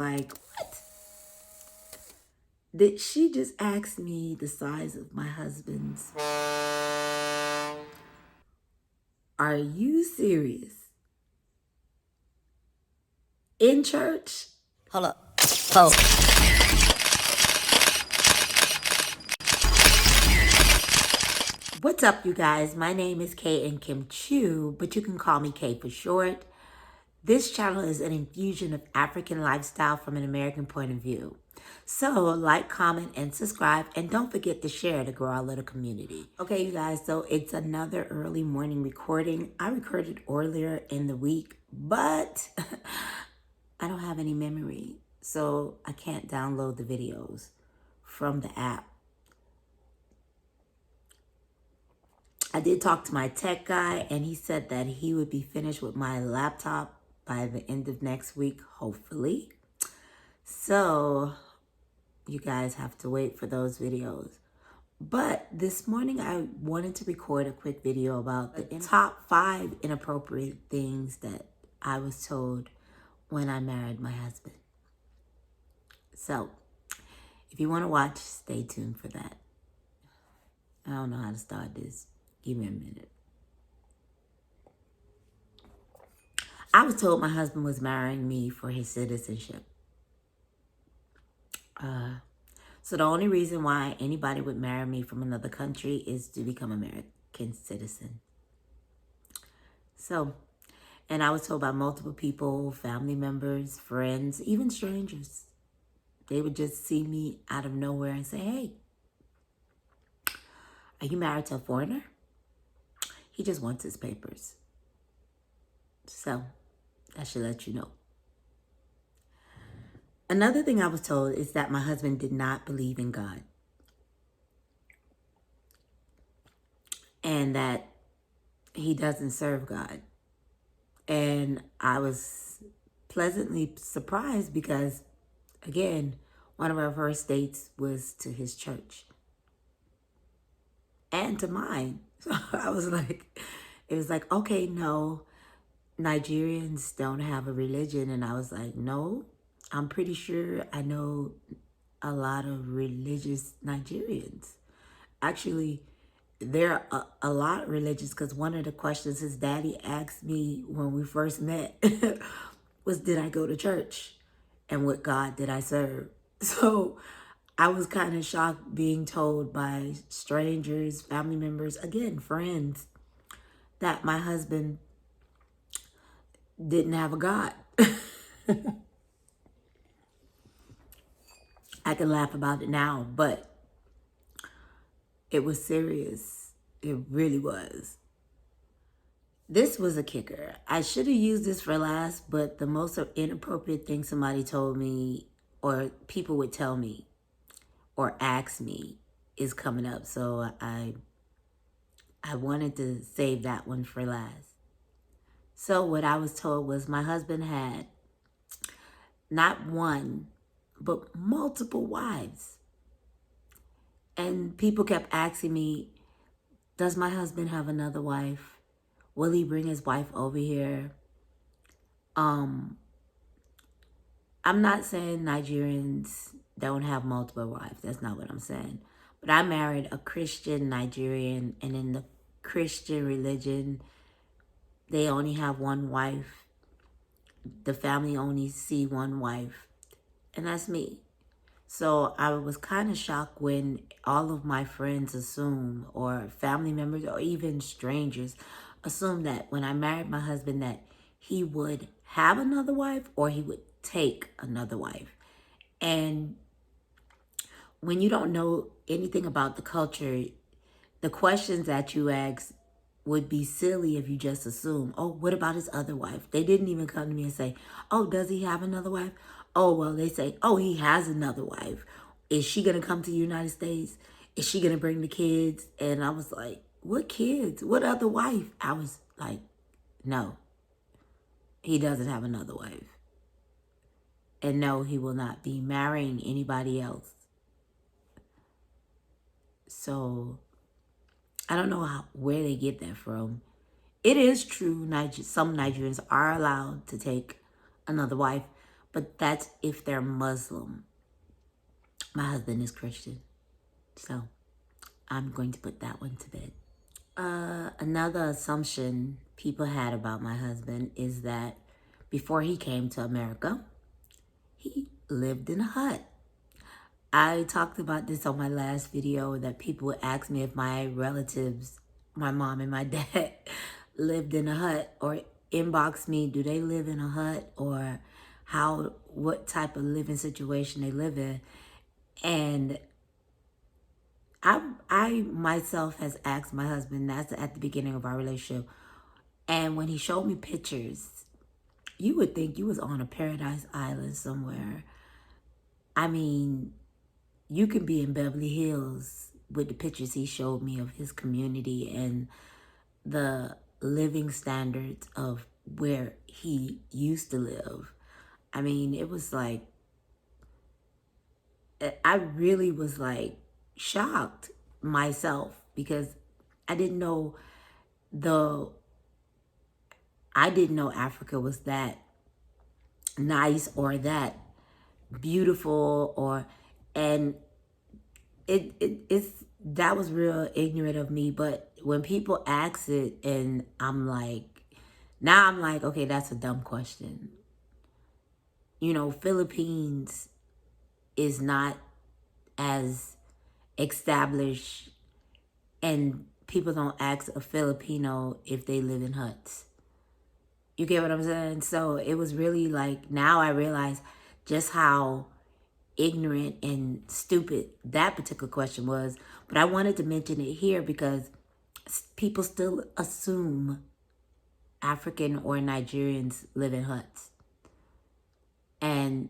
Like, what? Did she just ask me the size of my husband's? Are you serious? In church? Hold up. Hold. What's up, you guys? My name is K Nkem Chuk, but you can call me K for short. This channel is an infusion of African lifestyle from an American point of view. So like, comment, and subscribe, and don't forget to share to grow our little community. Okay, you guys, so it's another early morning recording. I recorded earlier in the week, but I don't have any memory, so I can't download the videos from the app. I did talk to my tech guy, and he said that he would be finished with my laptop by the end of next week, hopefully. So you guys have to wait for those videos. But this morning I wanted to record a quick video about the top 5 inappropriate things that I was told when I married my husband. So if you want to watch, stay tuned for that. I don't know how to start this. Give me a minute. I was told my husband was marrying me for his citizenship. So the only reason why anybody would marry me from another country is to become an American citizen. So, and I was told by multiple people, family members, friends, even strangers. They would just see me out of nowhere and say, hey, are you married to a foreigner? He just wants his papers. So, that should let you know. Another thing I was told is that my husband did not believe in God. And that he doesn't serve God. And I was pleasantly surprised because, again, one of our first dates was to his church. And to mine. So I was like, it was like, okay, no, Nigerians don't have a religion. And I was like, no, I'm pretty sure I know a lot of religious Nigerians. Actually, they're a lot religious, because one of the questions his daddy asked me when we first met was, did I go to church? And what God did I serve? So I was kind of shocked being told by strangers, family members, again, friends, that my husband didn't have a God. I can laugh about it now, but it was serious. It really was. This was a kicker. I should have used this for last, but the most inappropriate thing somebody told me, or people would tell me or ask me, is coming up. So I wanted to save that one for last. So what I was told was my husband had not one, but multiple wives. And people kept asking me, does my husband have another wife? Will he bring his wife over here? I'm not saying Nigerians don't have multiple wives. That's not what I'm saying. But I married a Christian Nigerian, and in the Christian religion, they only have one wife. The family only see one wife, and that's me. So I was kind of shocked when all of my friends assume, or family members, or even strangers assume that when I married my husband that he would have another wife or he would take another wife. And when you don't know anything about the culture, the questions that you ask would be silly if you just assume, oh, what about his other wife? They didn't even come to me and say, oh, does he have another wife? Oh, well, they say, oh, he has another wife. Is she going to come to the United States? Is she going to bring the kids? And I was like, what kids? What other wife? I was like, no, he doesn't have another wife. And no, he will not be marrying anybody else. So I don't know where they get that from. It is true, some Nigerians are allowed to take another wife, But that's if they're Muslim. My husband is Christian. So I'm going to put that one to bed. Another assumption people had about my husband is that before he came to America, he lived in a hut. I talked about this on my last video, that people would ask me if my relatives, my mom and my dad, lived in a hut, or inbox me, do they live in a hut, or what type of living situation they live in. And I myself has asked my husband, that's at the beginning of our relationship, and when he showed me pictures, you would think you was on a paradise island somewhere. I mean, you could be in Beverly Hills with the pictures he showed me of his community and the living standards of where he used to live. I mean, it was like, I really was like shocked myself, because I didn't know the I didn't know Africa was that nice or that beautiful, or and it's that was real ignorant of me. But when people ask it, and now I'm like, okay, that's a dumb question. You know, Philippines is not as established, and people don't ask a Filipino if they live in huts. You get what I'm saying? So it was really like, now I realize just how ignorant and stupid that particular question was. But I wanted to mention it here because people still assume African or Nigerians live in huts. And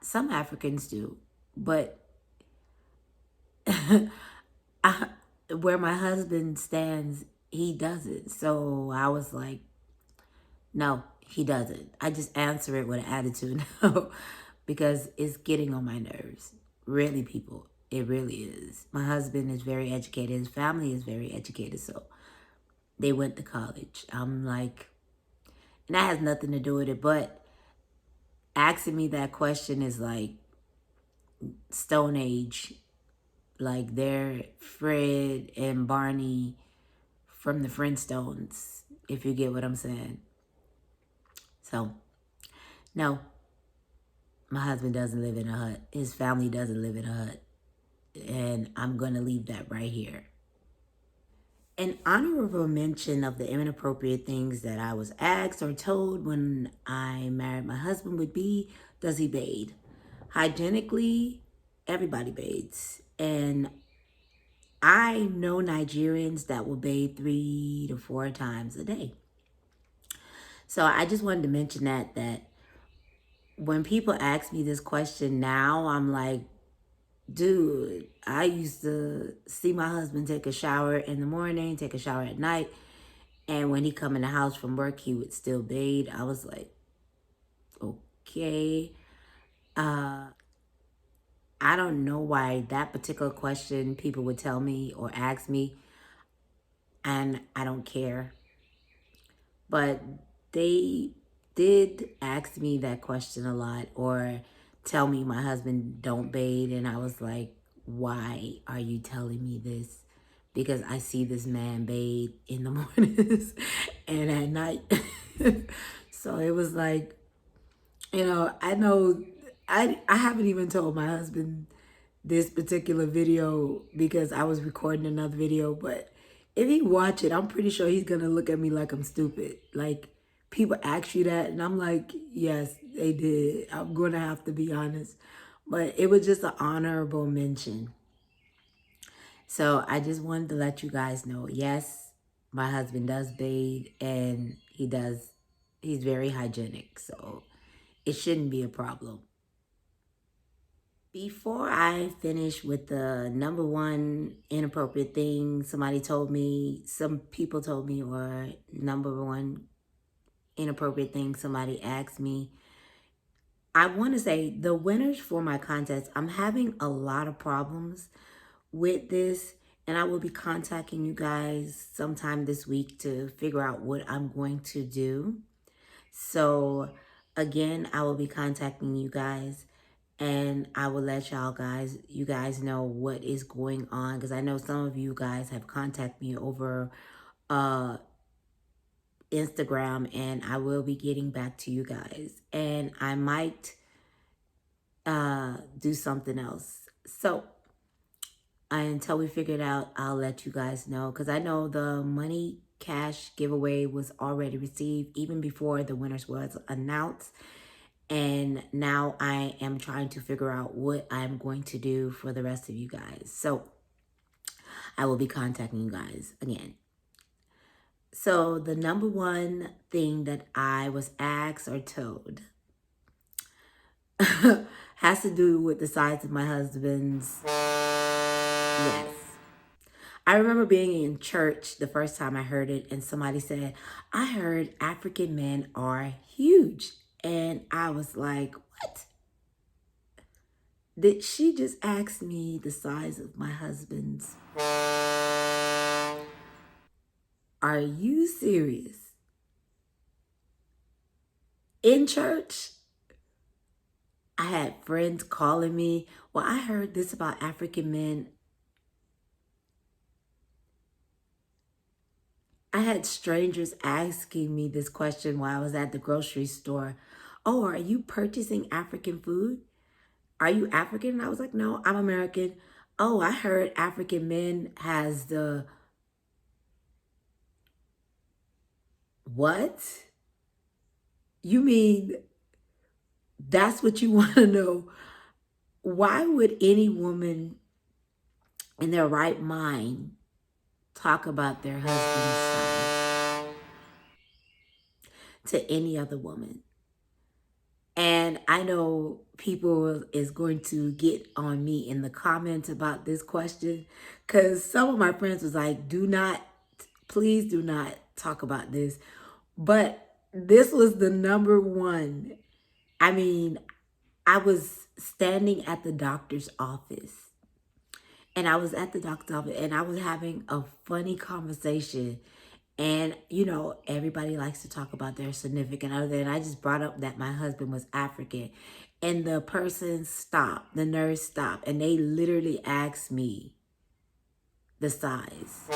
some Africans do. But where my husband stands, he doesn't. So I was like, no, he doesn't. I just answer it with an attitude now, because it's getting on my nerves. Really, people. It really is. My husband is very educated. His family is very educated. So they went to college. I'm like, and that has nothing to do with it. But asking me that question is like Stone Age. Like they're Fred and Barney from the Flintstones, if you get what I'm saying. So, no, my husband doesn't live in a hut. His family doesn't live in a hut. And I'm going to leave that right here. An honorable mention of the inappropriate things that I was asked or told when I married my husband would be, does he bathe? Hygienically, everybody bathes. And I know Nigerians that will bathe 3 to 4 times a day. So I just wanted to mention that when people ask me this question now, I'm like, dude, I used to see my husband take a shower in the morning, take a shower at night, and when he come in the house from work, he would still bathe. I was like, okay. I don't know why that particular question people would tell me or ask me, and I don't care. But they did ask me that question a lot, or tell me my husband don't bathe, and I was like, why are you telling me this? Because I see this man bathe in the mornings and at night. So it was like, I know I haven't even told my husband this particular video because I was recording another video, but if he watch it, I'm pretty sure he's gonna look at me like I'm stupid. Like, people ask you that, and I'm like, yes, they did. I'm gonna have to be honest. But it was just an honorable mention. So I just wanted to let you guys know, yes, my husband does bathe, and he's very hygienic. So it shouldn't be a problem. Before I finish with the number one inappropriate thing some people told me, or number one inappropriate thing somebody asked me, I want to say the winners for my contest, I'm having a lot of problems with this, and I will be contacting you guys sometime this week to figure out what I'm going to do. So Again, I will be contacting you guys, and I will let you guys know what is going on, because I know some of you guys have contacted me over uh Instagram, and I will be getting back to you guys, and I might do something else. So until we figure it out, I'll let you guys know, because I know the money cash giveaway was already received even before the winners was announced. And now I am trying to figure out what I'm going to do for the rest of you guys. So I will be contacting you guys again. So the number one thing that I was asked or told has to do with the size of my husband's. Yes. I remember being in church the first time I heard it, and somebody said, I heard African men are huge. And I was like, what? Did she just ask me the size of my husband's? Are you serious? In church? I had friends calling me, well, I heard this about African men. I had strangers asking me this question while I was at the grocery store. Oh, are you purchasing African food? Are you African? And I was like, no, I'm American. Oh, I heard African men has the... What? You mean that's what you want to know? Why would any woman in their right mind talk about their husband's size to any other woman? And I know people is going to get on me in the comments about this question, because some of my friends was like, please do not talk about this. But this was the number one. I mean, I was standing at the doctor's office, and I was at the doctor's office, and I was having a funny conversation. And, you know, everybody likes to talk about their significant other. And I just brought up that my husband was African. And the person stopped, the nurse stopped, and they literally asked me the size.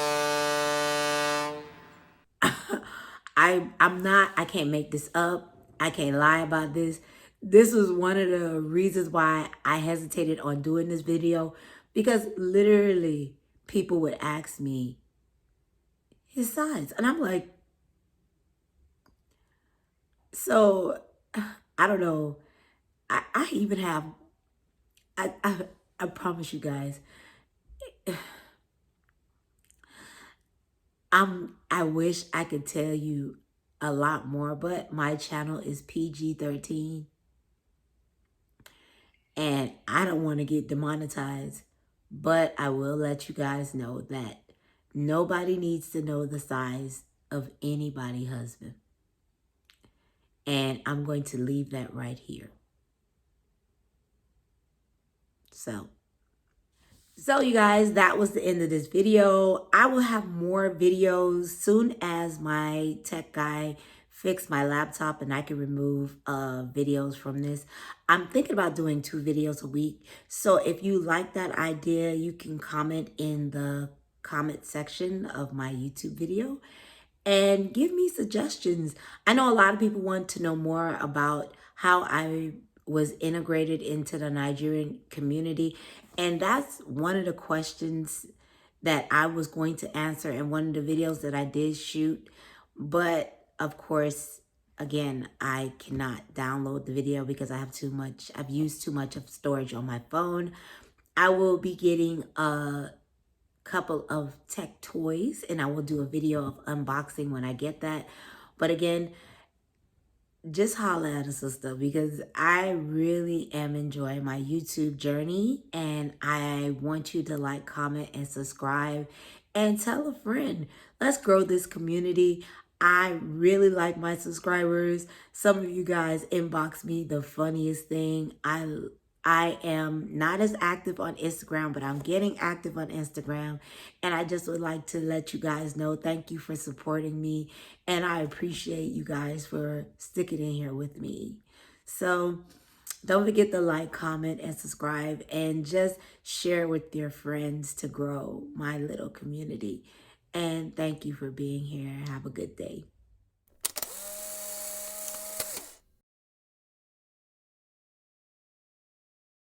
I can't make this up. I can't lie about this. This was one of the reasons why I hesitated on doing this video, because literally people would ask me his size. And I'm like, so I don't know. I even have, I promise you guys, I wish I could tell you a lot more, but my channel is PG-13, and I don't want to get demonetized, but I will let you guys know that nobody needs to know the size of anybody's husband. And I'm going to leave that right here. So you guys, that was the end of this video. I will have more videos soon as my tech guy fix my laptop and I can remove videos from this. I'm thinking about doing 2 videos a week. So if you like that idea, you can comment in the comment section of my YouTube video and give me suggestions. I know a lot of people want to know more about how I was integrated into the Nigerian community. And that's one of the questions that I was going to answer in one of the videos that I did shoot. But of course, again, I cannot download the video because I've used too much of storage on my phone. I will be getting a couple of tech toys, and I will do a video of unboxing when I get that. But again, just holla at a sister, because I really am enjoying my YouTube journey, and I want you to like, comment, and subscribe, and tell a friend. Let's grow this community. I really like my subscribers. Some of you guys inbox me the funniest thing. I am not as active on Instagram, but I'm getting active on Instagram. And I just would like to let you guys know, thank you for supporting me. And I appreciate you guys for sticking in here with me. So don't forget to like, comment, and subscribe, and just share with your friends to grow my little community. And thank you for being here. Have a good day.